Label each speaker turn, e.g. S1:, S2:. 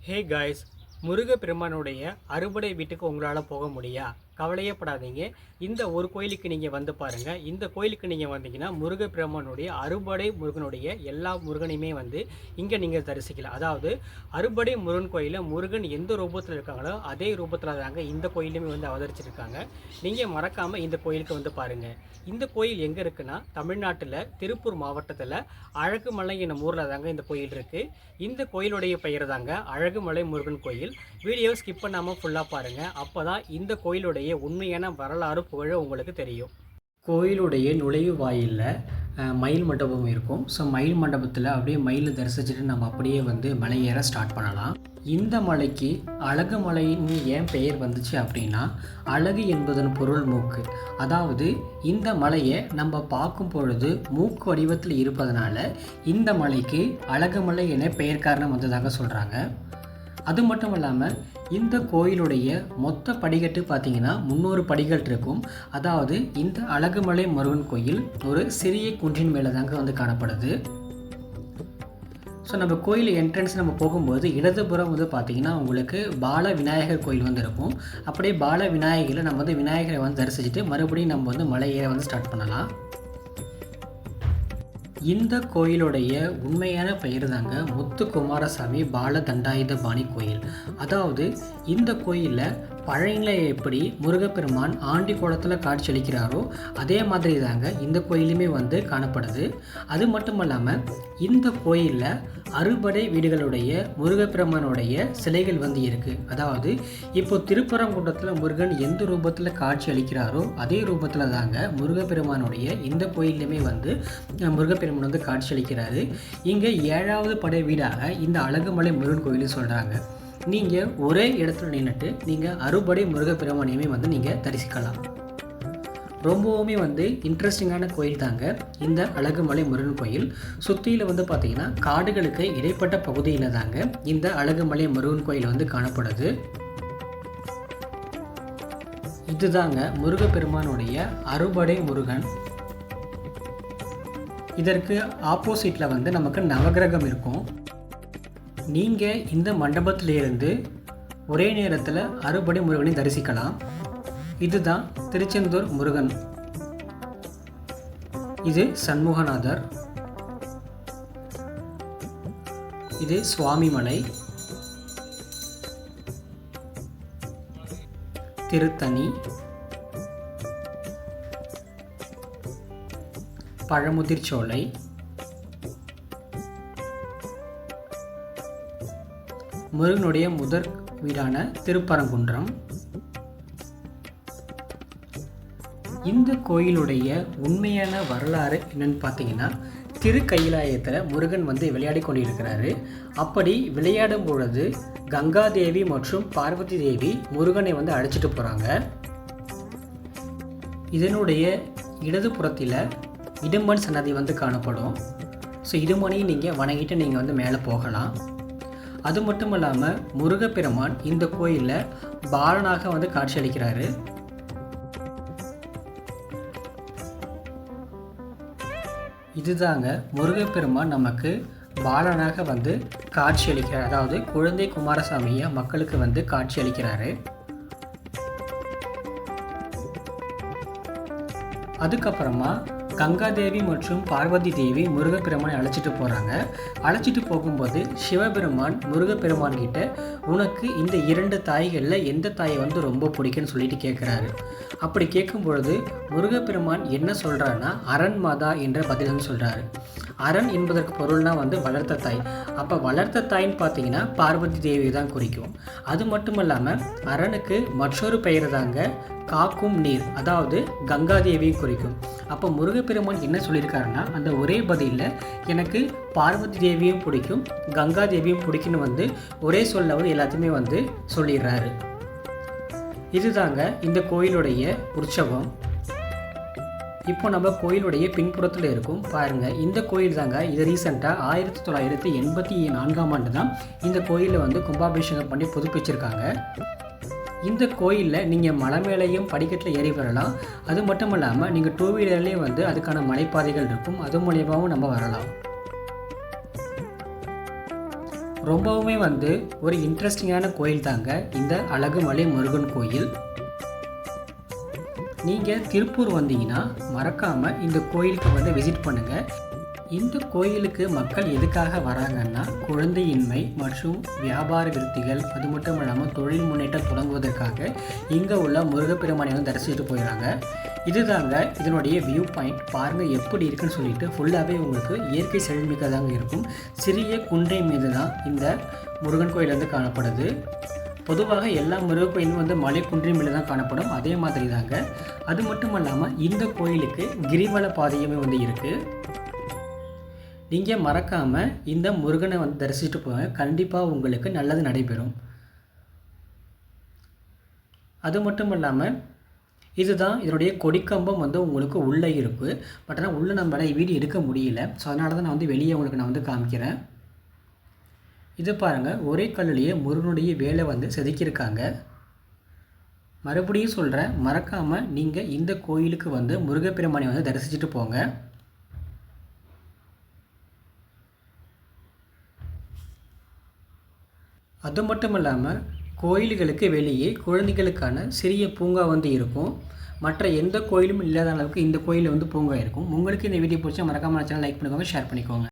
S1: Hey guys, முருகப்பெருமானுடைய அறுபடை வீட்டுக்கு உங்களால் போக முடியா? கவலையே படாதீங்க. இந்த ஒரு கோயிலுக்கு நீங்கள் வந்து பாருங்கள். இந்த கோயிலுக்கு நீங்கள் வந்தீங்கன்னா முருகப்பெருமானுடைய அறுபடை முருகனுடைய எல்லா முருகனையுமே வந்து இங்கே நீங்கள் தரிசிக்கலாம். அதாவது அறுபடை முருகன் கோயிலில் முருகன் எந்த ரூபத்தில் இருக்காங்களோ அதே ரூபத்தில் தாங்க இந்த கோயிலுமே வந்து அவதரிச்சிருக்காங்க. நீங்கள் மறக்காமல் இந்த கோயிலுக்கு வந்து பாருங்கள். இந்த கோயில் எங்கே இருக்குன்னா தமிழ்நாட்டில் திருப்பூர் மாவட்டத்தில் அழகுமலை என்னும் ஊரில் தாங்க இந்த கோயில் இருக்குது. இந்த கோயிலுடைய பெயர் தாங்க அழகுமலை முருகன் கோயில். வீடியோ ஸ்கிப் பண்ணாமல் ஃபுல்லாக பாருங்கள். அப்போ தான் இந்த கோயிலுடைய உண்மையான வரலாறு புகழ உங்களுக்கு தெரியும். கோயிலுடைய நுழைவு வாயிலில் மயில் மண்டபம் இருக்கும். ஸோ மயில் மண்டபத்தில் அப்படியே மயில் தரிசிச்சுட்டு நம்ம அப்படியே வந்து மலை ஏற ஸ்டார்ட் பண்ணலாம். இந்த மலைக்கு அழகு மலைன்னு ஏன் பெயர் வந்துச்சு அப்படின்னா, அழகு என்பதன் பொருள் மூக்கு. அதாவது இந்த மலையை நம்ம பார்க்கும் பொழுது மூக்கு வடிவத்தில் இருப்பதனால இந்த மலைக்கு அழகு மலை என பெயர் காரணம் வந்ததாக சொல்கிறாங்க. அது மட்டும் இல்லாமல் இந்த கோயிலுடைய மொத்த படிக்கட்டு பார்த்திங்கன்னா 300 படிக்கட்டு இருக்கும். அதாவது இந்த அழகுமலை முருகன் கோயில் ஒரு சிறிய குன்றின் மேலே தாங்க வந்து காணப்படுது. ஸோ நம்ம கோயில் என்ட்ரன்ஸ் நம்ம போகும்போது இடதுபுறம் வந்து பார்த்திங்கன்னா உங்களுக்கு பால விநாயகர் கோயில் வந்து இருக்கும். அப்படியே பால விநாயகரில் நம்ம வந்து விநாயகரை வந்து தரிசிச்சுட்டு மறுபடியும் நம்ம வந்து மலை ஏற வந்து ஸ்டார்ட் பண்ணலாம். இந்த கோயிலுடைய உண்மையான பெயர் தாங்க முத்துக்குமாரசாமி பால தண்டாயுதபாணி கோயில். அதாவது இந்த கோயிலில் பழனியில் எப்படி முருகப்பெருமான் ஆண்டி கோலத்தில் காட்சியளிக்கிறாரோ அதே மாதிரி தாங்க இந்த கோயிலுமே வந்து காணப்படுது. அது மட்டும் இல்லாமல் இந்த கோயிலில் அறுபடை வீடுகளுடைய முருகப்பெருமானுடைய சிலைகள் வந்து இருக்குது. அதாவது இப்போ திருப்பரங்குன்றத்தில் முருகன் எந்த ரூபத்தில் காட்சி அளிக்கிறாரோ அதே ரூபத்தில் தாங்க முருகப்பெருமானுடைய இந்த கோயிலுமே வந்து முருகப்பெருமான் வந்து காட்சி அளிக்கிறாரு. இங்கே 7வது படை வீடாக இந்த அழகுமலை முருகன் கோயிலும் சொல்கிறாங்க. நீங்கள் ஒரே இடத்துல நின்றுட்டு நீங்கள் அறுபடை முருகப்பெருமானையுமே வந்து நீங்கள் தரிசிக்கலாம். ரொம்பவுமே வந்து இன்ட்ரெஸ்டிங்கான கோயில் தாங்க இந்த அழகுமலை முருகன் கோயில். சுற்றியில் வந்து பார்த்திங்கன்னா காடுகளுக்கு இடைப்பட்ட பகுதியில் தாங்க இந்த அழகுமலை முருகன் கோயில் வந்து காணப்படுது. இதுதாங்க முருகப்பெருமானுடைய அறுபடை முருகன். இதற்கு ஆப்போசிட்டில் வந்து நமக்கு நவகிரகம் இருக்கும். நீங்கள் இந்த மண்டபத்திலிருந்து ஒரே நேரத்தில் அறுபடை முருகனை தரிசிக்கலாம். இதுதான் திருச்செந்தூர் முருகன். இது சண்முகநாதர். இது சுவாமிமலை, திருத்தணி, பழமுதிர்ச்சோலை, முருகனுடைய முதற் வீடான திருப்பரங்குன்றம். இந்த கோயிலுடைய உண்மையான வரலாறு என்னன்னு பார்த்தீங்கன்னா, திருக்கையிலாயத்தில் முருகன் வந்து விளையாடி கொண்டிருக்கிறாரு. அப்படி விளையாடும் பொழுது கங்காதேவி மற்றும் பார்வதி தேவி முருகனை வந்து அழைச்சிட்டு போகிறாங்க. இதனுடைய இடதுபுறத்தில் இடும்பன் சன்னதி வந்து காணப்படும். ஸோ இடுமனையும் நீங்கள் வணங்கிட்டு நீங்கள் வந்து மேலே போகலாம். அது மட்டும் இல்லாமல் முருகப்பெருமான் இந்த கோயிலில் பாலனாக வந்து காட்சியளிக்கிறாரு. இதுதாங்க முருகப்பெருமான் நமக்கு பாலனாக வந்து காட்சியளிக்கிறார். அதாவது குழந்தை குமாரசாமியை மக்களுக்கு வந்து காட்சியளிக்கிறாரு. அதுக்கப்புறமா கங்காதேவி மற்றும் பார்வதி தேவி முருகப்பெருமானை அழைச்சிட்டு போகிறாங்க. அழைச்சிட்டு போகும்போது சிவபெருமான் முருகப்பெருமான் கிட்ட உனக்கு இந்த 2 தாய்களில் எந்த தாயை வந்து ரொம்ப பிடிக்குன்னு சொல்லிட்டு கேட்குறாரு. அப்படி கேட்கும் பொழுது முருகப்பெருமான் என்ன சொல்கிறாருன்னா அரண் மாதா என்ற பதில்னு சொல்கிறாரு. அரண் என்பதற்கு பொருள்னா வந்து வளர்த்த தாய். அப்போ வளர்த்த தாயின்னு பார்த்தீங்கன்னா பார்வதி தேவி தான் குறிக்கும். அது மட்டும் இல்லாமல் அரணுக்கு மற்றொரு பெயர் தாங்க காக்கும் நீர், அதாவது கங்காதேவியும் குறிக்கும். அப்போ முருகப்பெருமான் என்ன சொல்லியிருக்காருன்னா அந்த ஒரே பதிலில் எனக்கு பார்வதி தேவியும் பிடிக்கும் கங்காதேவியும் பிடிக்குன்னு வந்து ஒரே சொல்ல வந்து எல்லாத்தையுமே வந்து சொல்லிடுறாரு. இதுதாங்க இந்த கோயிலுடைய உற்சவம். இப்போ நம்ம கோயிலுடைய பின்புறத்தில் இருக்கும் பாருங்கள். இந்த கோயில் தாங்க இது ரீசெண்டாக 1984ஆம் ஆண்டு தான் இந்த கோயிலில் வந்து கும்பாபிஷேகம் பண்ணி புதுப்பிச்சிருக்காங்க. இந்த கோயிலில் நீங்கள் மலை மேலேயும் படிக்கட்டில் ஏறி வரலாம். அது மட்டும் இல்லாமல் நீங்கள் 2 வீலர்லேயே வந்து அதுக்கான மலைப்பாதைகள் இருக்கும். அது மூலியமாகவும் நம்ம வரலாம். ரொம்பவுமே ஒரு இன்ட்ரெஸ்டிங்கான கோயில் தாங்க இந்த அழகுமலை முருகன் கோயில். நீங்கள் திருப்பூர் வந்தீங்கன்னா மறக்காமல் இந்த கோயிலுக்கு விசிட் பண்ணுங்கள். இந்த கோயிலுக்கு மக்கள் எதுக்காக வராங்கன்னா குழந்தையின்மை மற்றும் வியாபார விருத்திகள், அது மட்டும் இல்லாமல் தொழில் முன்னேற்றம் தொடங்குவதற்காக இங்கே உள்ள முருகப்பெருமானை தரிசிச்சுட்டு போயிடறாங்க. இதுதாங்க இதனுடைய வியூ பாயிண்ட். பாருங்கள் எப்படி இருக்குன்னு சொல்லிட்டு ஃபுல்லாகவே உங்களுக்கு இயற்கை செழிமிக்கதாங்க இருக்கும். சிறிய குன்றை மீது தான் இந்த முருகன் கோயில் காணப்படுது. பொதுவாக எல்லா முருகன் கோயிலும் மலை குன்றின் மேலே தான் காணப்படும். அதே மாதிரி தாங்க. அது மட்டும் இல்லாமல் இந்த கோயிலுக்கு கிரிவல பாதையுமே இருக்குது. நீங்கள் மறக்காமல் இந்த முருகனை தரிசிச்சுட்டு போங்க. கண்டிப்பாக உங்களுக்கு நல்லது நடைபெறும். அது மட்டும் இல்லாமல் இதுதான் இதனுடைய கொடிக்கம்பம் உங்களுக்கு உள்ளே இருக்குது. பட் ஆனால் உள்ளே நம்மளால் வீடியோ எடுக்க முடியல. ஸோ அதனால தான் நான் வெளியே உங்களுக்கு நான் காமிக்கிறேன். இது பாருங்கள், ஒரே கல்லுலேயே முருகனுடைய வேலை செதுக்கியிருக்காங்க. மறுபடியும் சொல்கிறேன், மறக்காமல் நீங்கள் இந்த கோயிலுக்கு முருகப்பெருமானை தரிசிச்சுட்டு போங்க. அது மட்டும் இல்லாமல் கோயில்களுக்கு வெளியே குழந்தைகளுக்கான சிறிய பூங்கா இருக்கும். மற்ற எந்த கோயிலும் இல்லாத அளவுக்கு இந்த கோயிலில் பூங்கா இருக்கும். உங்களுக்கு இந்த வீடியோ பிடிச்சா மறக்காமல் சேனல் லைக் பண்ணிக்கோங்க, ஷேர் பண்ணிக்கோங்க.